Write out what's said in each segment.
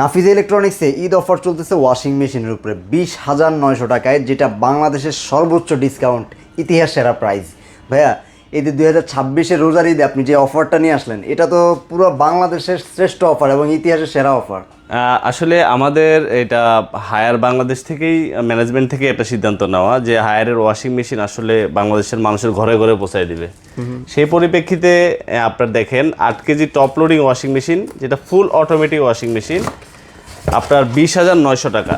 Nafiz ইলেকট্রনিক্সে Eid offer চলতেছে washing মেশিনের উপরে 20,900 টাকায়, যেটা বাংলাদেশের সর্বোচ্চ ডিসকাউন্ট, ইতিহাস সেরা প্রাইস। ভাইয়া, এই যে 2026-এর রোজার ঈদে আপনি যে অফারটা নিয়ে আসলেন, এটা তো পুরো বাংলাদেশের শ্রেষ্ঠ অফার এবং ইতিহাসের সেরা অফার। আসলে আমাদের এটা হায়ার বাংলাদেশ থেকেই, ম্যানেজমেন্ট থেকে একটা সিদ্ধান্ত নেওয়া যে হায়ারের ওয়াশিং মেশিন আসলে বাংলাদেশের মানুষের ঘরে ঘরে পৌঁছায় দিবে। সেই পরিপ্রেক্ষিতে আপনার দেখেন 8 KG top loading washing machine, যেটা ফুল অটোমেটিক ওয়াশিং মেশিন, আপনার 20,900 টাকা।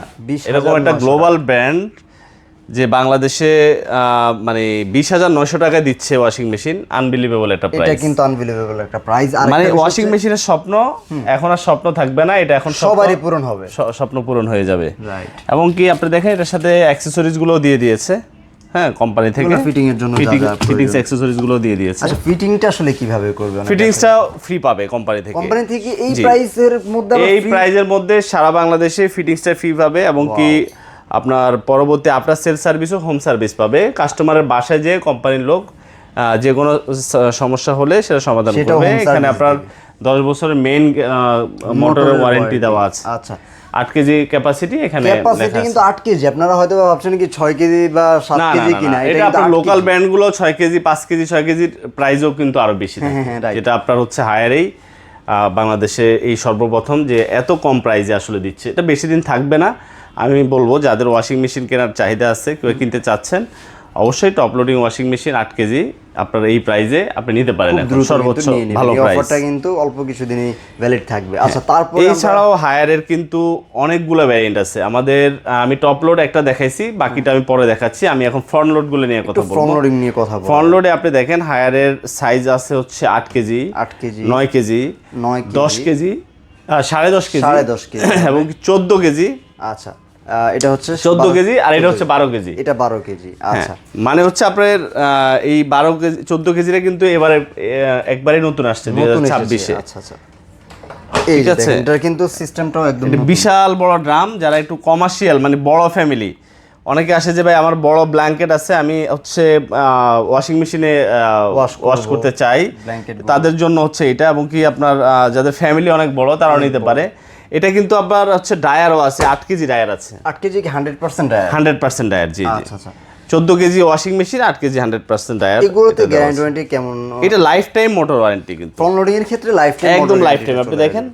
এরকম একটা গ্লোবাল ব্র্যান্ড যে বাংলাদেশে মানে 20,900 টাকায় দিচ্ছে ওয়াশিং মেশিন, আনবিলিভেবল একটা প্রাইস। এটা কিন্তু আনবিলিভেবল একটা প্রাইস। মানে ওয়াশিং মেশিনের স্বপ্ন এখন আর স্বপ্ন থাকবে না, এটা এখন সবারই পূরণ হবে, স্বপ্ন পূরণ হয়ে যাবে। রাইট। এবং কি আপনি দেখেন এটার সাথে অ্যাকসেসরিজ গুলো দিয়ে দিয়েছে, হ্যাঁ, কোম্পানি থেকে ফিটিং এর জন্য ফিটিংস অ্যাকসেসরিজ গুলো দিয়ে দিয়েছে। আচ্ছা, ফিটিংটা আসলে কিভাবে করবে? ফিটিংসটা ফ্রি পাবে কোম্পানি থেকে। কোম্পানি থেকে এই প্রাইসের মধ্যে, এই প্রাইজের মধ্যে সারা বাংলাদেশে ফিটিংসটা ফ্রি পাবে এবং কি আপনার পরবর্তী আফটার সেল সার্ভিসও হোম সার্ভিস পাবে। কাস্টমারের বাসায় যে কোম্পানির লোক যে কোনো সমস্যা হলে সেটা সমাধান করবে। এখানে আপনার 10 বছরের মেইন মোটরের ওয়ারেন্টি দেওয়া আছে। আচ্ছা, 8 কেজি ক্যাপাসিটি এখানে ক্যাপাসিটি কিন্তু 8 কেজি। আপনারা হয়তো ভাবছেন কি 6 কেজি বা 7 কেজি কিনা, এটা আপনার লোকাল ব্র্যান্ডগুলো 6 কেজি 5 কেজি 6 কেজির প্রাইসও কিন্তু আরো বেশি থাকে, যেটা আপনার হচ্ছে হায়ারেই বাংলাদেশে এই সর্বপ্রথম যে এত কম প্রাইসে আসলে দিচ্ছে। এটা বেশি দিন থাকবে না। আমি বলবো যাদের ওয়াশিং মেশিন কেনার চাহিদা আছে, কেউ কিনতে চাচ্ছেন, অবশ্যই top loading washing machine 8 KG আপনার এই প্রাইসে আপনি নিতে পারেন। সর্বোচ্চ ভালো প্রাইস, অফারটা কিন্তু অল্প কিছুদিনই ভ্যালিড থাকবে। আচ্ছা, তারপর এছাড়াও হায়ারের কিন্তু অনেকগুলো ভ্যারিয়েন্ট আছে আমাদের। আমি টপ লোড একটা দেখাইছি, বাকিটা আমি পরে দেখাচ্ছি। আমি এখন ফ্রন্ট লোড গুলো নিয়ে কথা বলবো। ফ্রন্ট লোডিং নিয়ে কথা বলবো। ফ্রন্ট লোডে আপনি দেখেন হায়ারের সাইজ আছে হচ্ছে 8 KG, 9 KG, 10 KG, 10.5 KG, 10.5 KG এবং 14 কেজি। আচ্ছা, এটা হচ্ছে 14 কেজি আর এটা হচ্ছে 12 কেজি। এটা 12 কেজি। আচ্ছা, মানে হচ্ছে আপনার এই 12 কেজি 14 কেজিটা কিন্তু এবারে একবারে নতুন আসছে 2026-এ। আচ্ছা আচ্ছা, ঠিক আছে। এটা কিন্তু সিস্টেমটাও একদম বিশাল বড় ড্রাম। যারা একটু কমার্শিয়াল মানে বড় ফ্যামিলি, অনেকে আসে যে ভাই আমার বড় ব্ল্যাঙ্কেট আছে, আমি হচ্ছে ওয়াশিং মেশিনে ওয়াশ করতে চাই, তাদের জন্য হচ্ছে এটা। এবং কি আপনার যাদের ফ্যামিলি অনেক বড় তারাও নিতে পারে। এটা কিন্তু আপনার হচ্ছে ডায়ারও আছে, 8 কেজি ডায়ার আছে। 8 কেজি কি 100% ডায়ার? 100% ডায়ার, জি জি। আচ্ছা আচ্ছা, 14 KG washing machine, 8 KG 100% dryer. এগুলোতে গ্যারান্টি ওয়ারেন্টি কেমন? এটা লাইফ টাইম মোটর ওয়ারেন্টি কিন্তু। ফ্রন্ট লোডিং এর ক্ষেত্রে লাইফ টাইম, একদম লাইফ টাইম। আপনি দেখেন,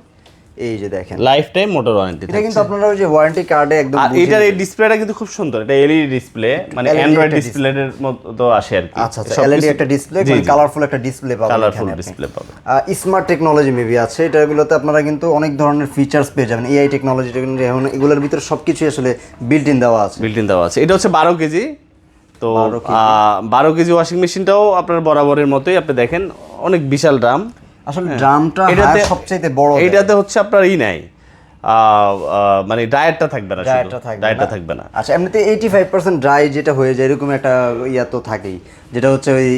এই যে দেখেন লাইফ টাইম মোটর ওয়ারেন্টি। এটা কিন্তু আপনারা ওই যে ওয়ারেন্টি কার্ডে একদম। আর এটার এই ডিসপ্লেটা কিন্তু খুব সুন্দর। এটা এলইডি ডিসপ্লে, মানে অ্যান্ড্রয়েড ডিসপ্লের মতো আসে আর কি। আচ্ছা আচ্ছা, এলইডি একটা ডিসপ্লে, কালারফুল একটা ডিসপ্লে পাবেন। কালারফুল ডিসপ্লে পাবেন। স্মার্ট টেকনোলজি মেবি আছে এটাগুলোতে। আপনারা কিন্তু অনেক ধরনের ফিচার্স পেয়ে যাবেন। এআই টেকনোলজি এগুলোর ভিতরে সবকিছু আসলে বিল্ট ইন দেওয়া আছে। এটা হচ্ছে 12 কেজি। তো 12 কেজি ওয়াশিং মেশিনটাও আপনার বরাবরের মতোই। আপনি দেখেন অনেক বিশাল ড্রাম। আসলে ড্রামটা সবচেয়ে বড়। এটাতে হচ্ছে আপনার নাই মানে ড্রায়ারটা থাকবে না, ড্রায়ারটা থাকবে না। আচ্ছা, এমনিতে 85% ড্রাই যেটা হয়ে যায়, এরকম একটা ইয়া তো থাকেই, যেটা হচ্ছে ওই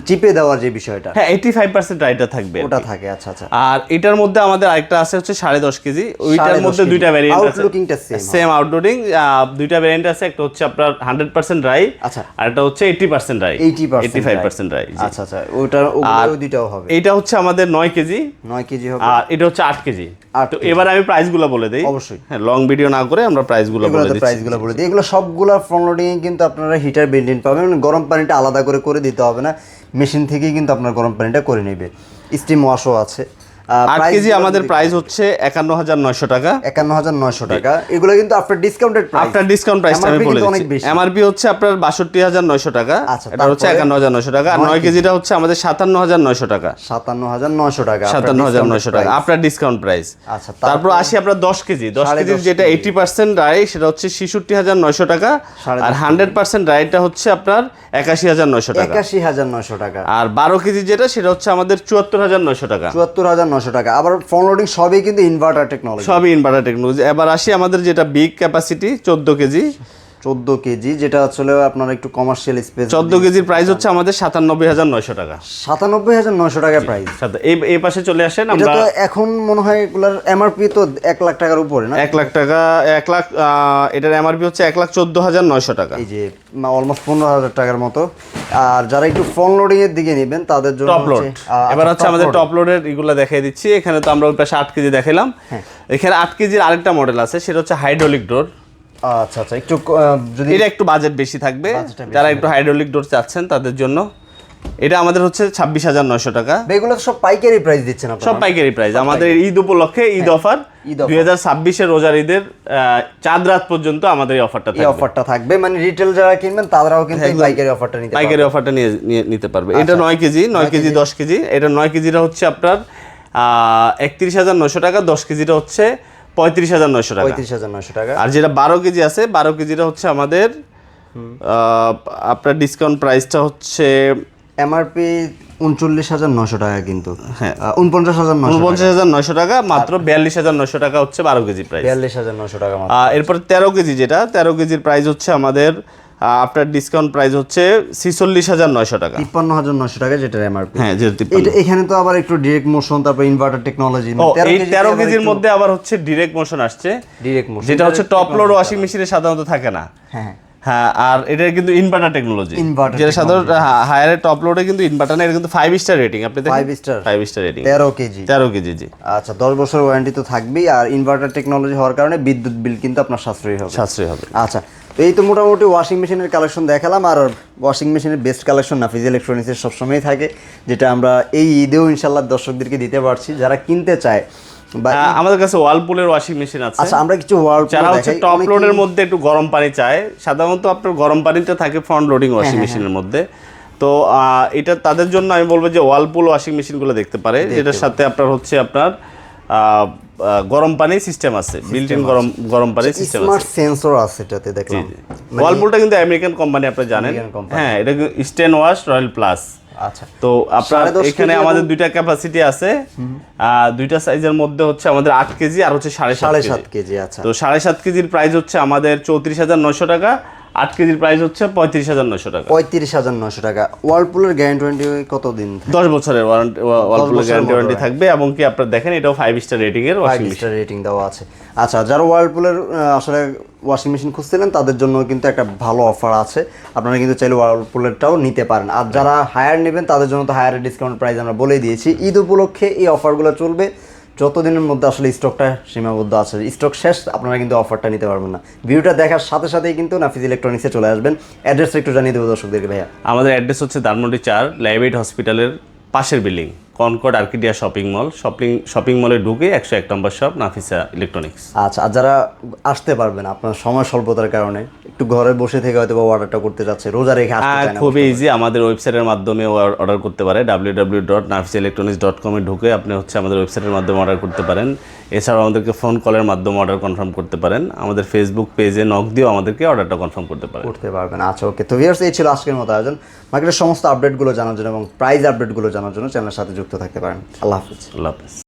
চিপে দেওয়ার যে বিষয়টা। হ্যাঁ, 85% ড্রাইটা থাকবে, ওটা থাকে। আচ্ছা আচ্ছা। আর এটার মধ্যে আমাদের আরেকটা আছে হচ্ছে 10.5 কেজি। ওইটার মধ্যে দুইটা ভ্যারিয়েন্ট আছে, আউটলুকিংটা সেম আউটলুকিং। দুইটা ভ্যারিয়েন্ট আছে, একটা হচ্ছে আপনার 100% ড্রাই, আচ্ছা, আর এটা হচ্ছে 80% ড্রাই, 85% ড্রাই। আচ্ছা আচ্ছা, ওই দুইটাও হবে। এটা হচ্ছে আমাদের 9 কেজি, 9 কেজি হবে, আর এটা হচ্ছে 8 কেজি। তো এবার আমি প্রাইসগুলো বলে দেই। অবশ্যই, হ্যাঁ, লং ভিডিও না করে আমরা প্রাইসগুলো বলে দিই। এগুলো সবগুলো ফ্রন্ট লোডিং এ কিন্তু আপনারা হিটার বিল্ট ইন পাবেন। গরম পানিটা আলাদা করে দিতে হবে না, মেশিন থেকেই কিন্তু আপনার গরম পানিটা করে নেবে। স্টিম ওয়াশও আছে। 8 কেজি আমাদের প্রাইস হচ্ছে 51,900 টাকা। 51,900 টাকা। এগুলো কিন্তু after discounted price. After discount price আমি বলে দিচ্ছি। এমআরপি হচ্ছে আপনার 62,900 টাকা। এটা হচ্ছে 51,900 টাকা। আর 9 কেজিটা হচ্ছে আমাদের 57,900 টাকা। 57,900 টাকা। 57,900 টাকা আফটার ডিসকাউন্ট প্রাইস। আচ্ছা, তারপর আসি আপনার 10 কেজি। 10 কেজির যেটা 80% ড্রাই সেটা হচ্ছে 66,900 টাকা। আর 100% ড্রাইটা হচ্ছে আপনার 81,900 টাকা। 81,900 টাকা। আর 12 কেজি যেটা সেটা হচ্ছে আমাদের 74,900 টাকা। 74,900 টাকা। আবার ফ্রন্ট লোডিং সবই কিন্তু ইনভার্টার টেকনোলজি, সবই ইনভার্টার টেকনোলজি। এবার আসি আমাদের যেটা বিগ ক্যাপাসিটি 14 কেজি, 14 কেজি, যেটা আসলে আপনার একটু কমার্শিয়াল স্পেস। 14 কেজির প্রাইস হচ্ছে আমাদের 97,900 টাকা। 97,900 টাকা প্রাইস। এই পাশে চলে আসেন। এটা আমরা তো এখন মনে হয় এগুলার এমআরপি তো 1 লাখ টাকার উপরে না? 1 লাখ টাকা, 1 লাখ, এটার এমআরপি হচ্ছে 1,14,900 টাকা। এই যে অলমোস্ট 15,000 টাকার মতো। আর যারা একটু ফ্রন্ট লোডিং এর দিকে নেবেন তাদের জন্য টপ লোড। এবার হচ্ছে আমাদের টপ লোডের এগুলো দেখাই দিচ্ছি। এখানে তো আমরা ওই পাশে 8 কেজি দেখাইলাম, এখানে 8 কেজির আরেকটা মডেল আছে, সেটা হচ্ছে হাইড্রোলিক ডোর। আচ্ছা আচ্ছা, একটু যদি এটা একটু বাজেট বেশি থাকবে, যারা একটু হাইড্রোলিক ডোর চাচ্ছেন তাদের জন্য। এটা আমাদের হচ্ছে 26,900 টাকা। এগুলো সব পাইকারি প্রাইস দিচ্ছেন আপনারা? সব পাইকারি প্রাইস। আমাদের ঈদ উপলক্ষে ঈদ অফার, 2026 রোজার ঈদের চাঁদ রাত পর্যন্ত আমাদের এই অফারটা থাকবে। এই অফারটা থাকবে, মানে রিটেল যারা কিনবেন তারাও কিন্তু পাইকারি অফারটা নিতে পারবে। পাইকারি অফারটা নিতে পারবে। এটা 9 কেজি, 9 কেজি 10 কেজি। এটা 9 কেজিটা হচ্ছে আপনার 31,900 টাকা, 10 কেজিটা হচ্ছে 35,900 টাকা। 35,900 টাকা। আর যেটা 12 কেজি আছে, 12 কেজিটা হচ্ছে আমাদের আপনার ডিসকাউন্ট প্রাইসটা হচ্ছে এমআরপি 39,900 টাকা, কিন্তু 49,900 টাকা, মাত্র 42,900 টাকা হচ্ছে 12 কেজি প্রাইস। 42,900 টাকা মাত্র। এরপর 13 কেজি, যেটা 13 কেজির প্রাইস হচ্ছে আমাদের আপনার ডিসকাউন্ট প্রাইস হচ্ছে 46,900 টাকা। 53,900 টাকা যেটার এমআরপি। হ্যাঁ, এটা এখানে তো আবার একটু ডিরেক্ট মোশন, তারপর ইনভার্টার টেকনোলজি। এই 13 কেজির মধ্যে আবার হচ্ছে ডিরেক্ট মোশন আসছে, ডিরেক্ট মোশন, যেটা হচ্ছে টপ লোড ওয়াশিং মেশিনে সাধারণত থাকে না। হ্যাঁ হ্যাঁ, আর এটা কিন্তু ইনভার্টার টেকনোলজি, যেটা সাধারণত হায়ারের টপ লোডে কিন্তু ইনভার্টার না, এটা কিন্তু 5 স্টার রেটিং। আপনি দেখেন 5 স্টার রেটিং, 13 কেজি। 13 কেজি, জি। আচ্ছা, 10 বছর ওয়ারেন্টি তো থাকবেই। আর ইনভার্টার টেকনোলজি হওয়ার কারণে বিদ্যুৎ বিল কিন্তু আপনার সাশ্রয়ী হবে। আচ্ছা, তো এই তো মোটামুটি ওয়াশিং মেশিনের কালেকশন দেখালাম। আর ওয়াশিং মেশিনের বেস্ট কালেকশন নাফিজ ইলেকট্রনিক্সের সবসময়ই থাকে, যেটা আমরা এই ঈদেও ইনশাল্লাহ দর্শকদেরকে দিতে পারছি যারা কিনতে চায়। আমাদের কাছে ওয়ালপুলের ওয়াশিং মেশিন আছে। আচ্ছা, আমরা কিছু যারা হচ্ছে টপ লোডের মধ্যে একটু গরম পানি চায়, সাধারণত আপনার গরম পানিটা থাকে ফ্রন্ট লোডিং ওয়াশিং মেশিনের মধ্যে। তো এটা তাদের জন্য আমি বলবো যে ওয়ালপুল ওয়াশিং মেশিনগুলো দেখতে পারে, যেটার সাথে আপনার হচ্ছে আপনার গরম পানি সিস্টেম আছে, বিল্ট ইন গরম পানি সিস্টেম আছে, স্মার্ট সেন্সর আছে এটাতে দেখলাম। ওয়ালপুলটা কিন্তু আমেরিকান কোম্পানি, আপনারা জানেন। হ্যাঁ, এটা স্টেন ওয়াশ রয়্যাল প্লাস। আচ্ছা, তো আপনার এখানে আমাদের দুইটা ক্যাপাসিটি আছে, দুইটা সাইজের মধ্যে হচ্ছে আমাদের 8 কেজি আর হচ্ছে 7.5 কেজি। আচ্ছা, তো 7.5 কেজির প্রাইস হচ্ছে আমাদের 34,900 টাকা, 8 কেজির প্রাইস হচ্ছে 35,900 টাকা। 35,900 টাকা। ওয়ালপুলের গ্যারান্টি কতদিন? 10 বছরের ওয়ালপুলের গ্যারান্টি থাকবে। এবং কি আপনারা দেখেন এটাও 5 স্টার রেটিং এর ওয়াশিং মেশিন, 5 স্টার রেটিং দেওয়া আছে। আচ্ছা, যারা ওয়ালপুলের আসলে ওয়াশিং মেশিন খুঁজছিলেন তাদের জন্য কিন্তু একটা ভালো অফার আছে, আপনারা কিন্তু চাইলে ওয়ালপুলেরটাও নিতে পারেন। আর যারা হায়ার নেবেন তাদের জন্য তো হায়ারের ডিসকাউন্ট প্রাইস আমরা বলেই দিয়েছি। ঈদ উপলক্ষে এই অফারগুলো চলবে, যতদিনের মধ্যে আসলে স্টকটা সীমাবদ্ধ আছে। স্টক শেষ, আপনারা কিন্তু অফারটা নিতে পারবেন না। ভিডিওটা দেখার সাথে সাথেই কিন্তু নাফিজ ইলেকট্রনিক্সে চলে আসবেন। অ্যাড্রেসটা একটু জানিয়ে দেবো দর্শকদেরকে ভাইয়া। আমাদের অ্যাড্রেস হচ্ছে ধানমন্ডি 4 লাইভএইড হসপিটালের পাশের building, Concord Arcadia shopping mall. Shopping মলে ঢুকে 101 নম্বর শপ নাফিসা ইলেকট্রনিক্স। আচ্ছা, আর যারা আসতে পারবেন আপনার সময় স্বল্পতার কারণে, একটু ঘরে বসে থেকে হয়তো অর্ডারটা করতে যাচ্ছে, রোজা রেখে আসতে চায় না, খুবই ইজি। আমাদের ওয়েবসাইটের মাধ্যমে অর্ডার করতে পারে, www.nafisaelectronics.com এ ঢুকে আপনি হচ্ছে আমাদের ওয়েবসাইটের মাধ্যমে অর্ডার করতে পারেন। এছাড়াও আমাদেরকে ফোন কলের মাধ্যমে অর্ডার কনফার্ম করতে পারেন। আমাদের ফেসবুক পেজে নক দিয়েও আমাদেরকে অর্ডারটা কনফার্ম করতে পারবেন। আচ্ছা, ওকে। তো ভিউয়ার্স, এই ছিল আজকের মতো আয়োজন। মার্কেটের সমস্ত আপডেটগুলো জানার জন্য এবং প্রাইস আপডেটগুলো জানার জন্য চ্যানেলের সাথে যুক্ত থাকতে পারেন। আল্লাহ হাফিজ।